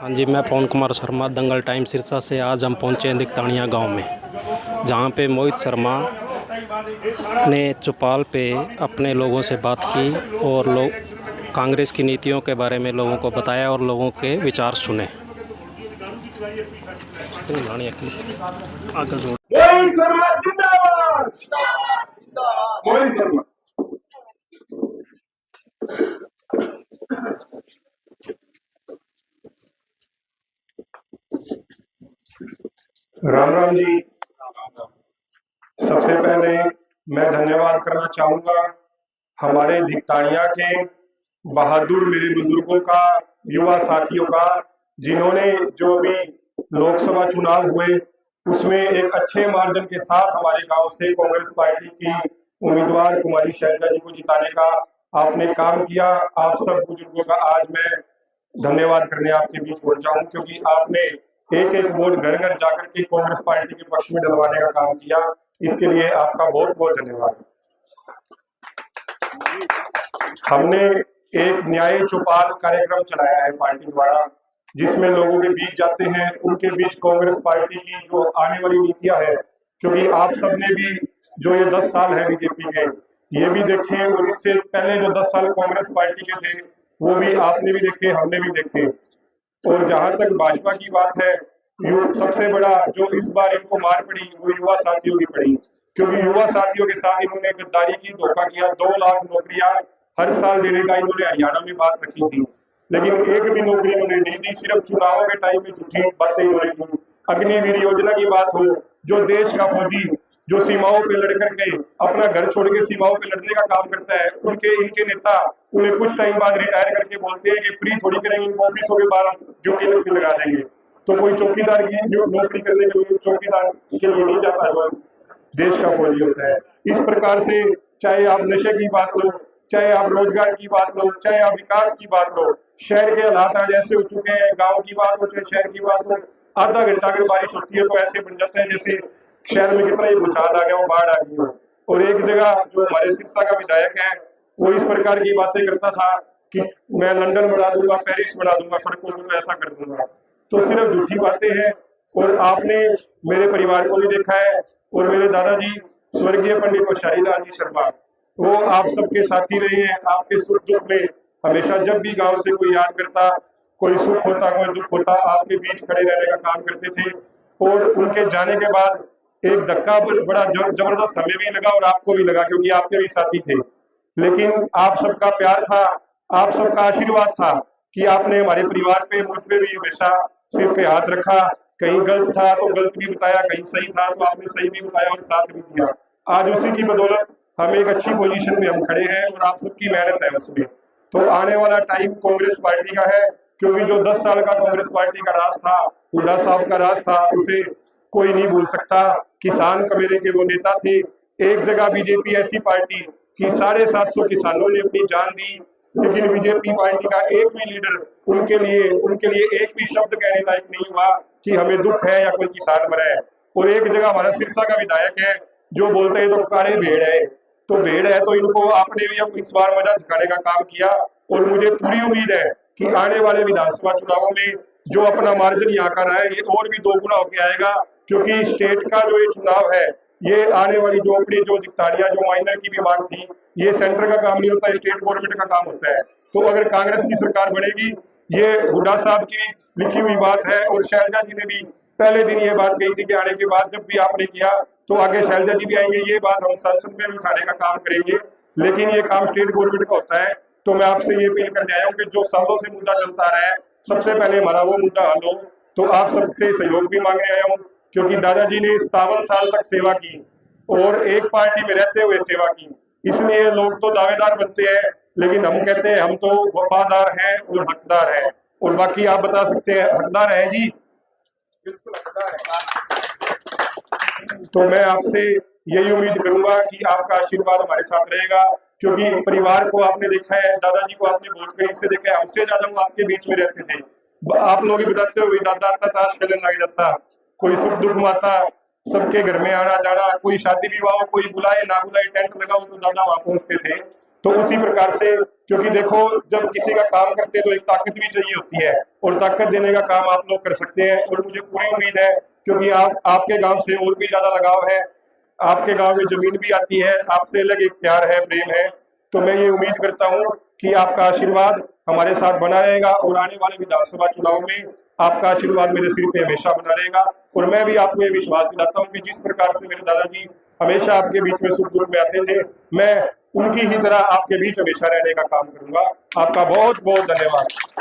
हाँ जी, मैं पवन कुमार शर्मा, दंगल टाइम सिरसा से। आज हम पहुँचे हैं दिकतानिया गांव में, जहां पे मोहित शर्मा ने चौपाल पे अपने लोगों से बात की और लोग कांग्रेस की नीतियों के बारे में लोगों को बताया और लोगों के विचार सुने। मोहित शर्मा जिंदाबाद। मोहित शर्मा। राम राम जी। सबसे पहले मैं धन्यवाद करना चाहूंगा हमारे दिकतानिया के बहादुर मेरे बुजुर्गों का, युवा साथियों का, जिन्होंने जो भी लोकसभा चुनाव हुए उसमें एक अच्छे मार्जिन के साथ हमारे गांव से कांग्रेस पार्टी की उम्मीदवार कुमारी शैलजा जी को जिताने का आपने काम किया। आप सब बुजुर्गों का आज मैं धन्यवाद करने आपके बीच पहुंचा हूं, क्योंकि आपने एक एक वोट घर घर जाकर के कांग्रेस पार्टी के पक्ष में डलवाने का काम किया। इसके लिए आपका बहुत बहुत धन्यवाद। हमने एक न्याय चौपाल कार्यक्रम चलाया है पार्टी द्वारा, जिसमें लोगों के बीच जाते हैं, उनके बीच कांग्रेस पार्टी की जो आने वाली नीतियां है, क्योंकि आप सबने भी जो ये 10 साल है बीजेपी के, ये भी देखे और इससे पहले जो 10 साल कांग्रेस पार्टी के थे वो भी आपने भी देखे, हमने भी देखे। और जहां तक भाजपा की बात है, सबसे बड़ा जो इस बार इनको मार पड़ी वो युवा साथियों की पड़ी, क्योंकि युवा साथियों के साथ इन्होंने गद्दारी की, धोखा किया। 2 लाख नौकरियां हर साल देने का इन्होंने हरियाणा में बात रखी थी, लेकिन एक भी नौकरी इन्होंने नहीं दी। सिर्फ चुनावों के टाइम में झूठी बातें इन्होंने की। अग्निवीर योजना की बात हो, जो देश का फौजी जो सीमाओं पे लड़ करके अपना घर छोड़ के सीमाओं पे लड़ने का काम करता है, इनके नेता उन्हें कुछ टाइम बाद रिटायर करके बोलते हैं कि फ्री थोड़ी करेंगे, इनको ऑफिसों के बाहर ड्यूटी लगा देंगे। तो कोई चौकीदार की नौकरी करने के लिए चौकीदार के लिए नहीं जाता जो देश का फौजी होता है। इस प्रकार से चाहे आप नशे की बात लो, चाहे आप रोजगार की बात लो, चाहे आप विकास की बात लो, शहर के हालात आज ऐसे हो चुके हैं, गांव की बात हो चाहे शहर की बात हो, आधा घंटा अगर बारिश होती है तो ऐसे बन जाते हैं जैसे शहर में कितना ही भूचाल आ गया हो, बाढ़ आ गई हो। और एक जगह जो हमारे सिरसा का विधायक है वो इस प्रकार की बातें करता था कि मैं लंदन बढ़ा दूंगा, पेरिस बढ़ा दूंगा, सड़कों को तो ऐसा कर दूंगा। तो सिर्फ झूठी बातें हैं। और आपने मेरे परिवार को भी देखा है, और मेरे दादाजी स्वर्गीय पंडित होशियारी लाल जी शर्मा, वो आप सबके साथी रहे हैं। आपके सुख दुख में हमेशा जब भी गांव से कोई याद करता, कोई सुख होता, कोई दुख होता, आपके बीच खड़े रहने का काम करते थे। और उनके जाने के बाद एक धक्का बड़ा जबरदस्त हमें भी लगा और आपको भी लगा, क्योंकि आपके भी साथी थे। लेकिन आप सबका प्यार था, आप सबका आशीर्वाद था कि आपने हमारे परिवार पे, मुझ पे भी हमेशा सिर पे हाथ रखा। कहीं गलत था तो गलत भी बताया, कहीं सही था तो आपने सही भी बताया और साथ भी दिया। आज उसी की बदौलत हम एक अच्छी पोजीशन में हम खड़े हैं और आप सबकी मेहनत है उसमें। तो आने वाला टाइम कांग्रेस पार्टी का है, क्योंकि जो 10 साल का कांग्रेस पार्टी का राज था, हुड्डा साहब का राज था, उसे कोई नहीं भूल सकता। किसान कमेरे के वो नेता थे। एक जगह बीजेपी ऐसी पार्टी कि 750 किसानों ने अपनी जान दी, लेकिन बीजेपी पार्टी का एक भी लीडर उनके लिए एक भी शब्द कहने लायक नहीं हुआ कि हमें दुख है या कोई किसान मरा है। और एक जगह हमारा सिरसा का विधायक है जो बोलते हैं तो काले भेड़ है, तो भेड़ है तो इनको आपने भी अब इस बार मजा दिखाने का काम किया। और मुझे पूरी उम्मीद है कि आने वाले विधानसभा चुनावों में जो अपना मार्जिन यहाँ का रहा है ये और भी 2 गुना होकर आएगा, क्योंकि स्टेट का जो ये चुनाव है, ये आने वाली जो अपनी जो दिकतानियां, जो माइनर की भी मांग थी, ये सेंटर का काम नहीं होता, स्टेट गवर्नमेंट का काम होता है। तो अगर कांग्रेस की सरकार बनेगी, ये हुड्डा साहब की लिखी हुई बात है, और शैलजा जी ने भी पहले दिन ये बात कही थी कि आने के बाद जब भी आपने किया तो आगे शैलजा जी भी आएंगे, ये बात हम संसद में भी उठाने का काम करेंगे। लेकिन ये काम स्टेट गवर्नमेंट का होता है। तो मैं आपसे ये अपील करने आया हूँ कि जो सालों से मुद्दा चलता रहा है, सबसे पहले हमारा वो मुद्दा हल हो। तो आप सबसे सहयोग भी मांगने आया हूँ, क्योंकि दादाजी ने 57 साल तक सेवा की और एक पार्टी में रहते हुए सेवा की। इसलिए लोग तो दावेदार बनते हैं, लेकिन हम कहते हैं हम तो वफादार हैं और हकदार हैं। और बाकी आप बता सकते हैं हकदार है जी, बिल्कुल हकदार है। तो मैं आपसे यही उम्मीद करूंगा कि आपका आशीर्वाद हमारे साथ रहेगा, क्योंकि परिवार को आपने देखा है, दादाजी को आपने बहुत करीब से देखा है, हमसे ज्यादा वो आपके बीच में रहते थे। आप लोग बताते हुए दादा आता ताश खेलने लग जाता, कोई सुख दुख माता सबके घर में आना जाना, कोई शादी विवाह हो, कोई बुलाए ना बुलाए, टेंट लगाओ तो दादा वहां पहुंचते थे। तो उसी प्रकार से, क्योंकि देखो जब किसी का काम करते हैं तो एक ताकत भी चाहिए होती है, और ताकत देने का काम आप लोग कर सकते हैं। और मुझे पूरी उम्मीद है, क्योंकि आपके गांव से और भी ज्यादा लगाव है, आपके गांव में जमीन भी आती है, आपसे अलग एक प्यार है, प्रेम है। तो मैं ये उम्मीद करता हूँ कि आपका आशीर्वाद हमारे साथ बना रहेगा, और आने वाले विधानसभा चुनाव में आपका आशीर्वाद मेरे सिर पे हमेशा बना रहेगा। और मैं भी आपको ये विश्वास दिलाता हूँ कि जिस प्रकार से मेरे दादाजी हमेशा आपके बीच में सुख दुख में आते थे, मैं उनकी ही तरह आपके बीच हमेशा रहने का काम करूंगा। आपका बहुत बहुत धन्यवाद।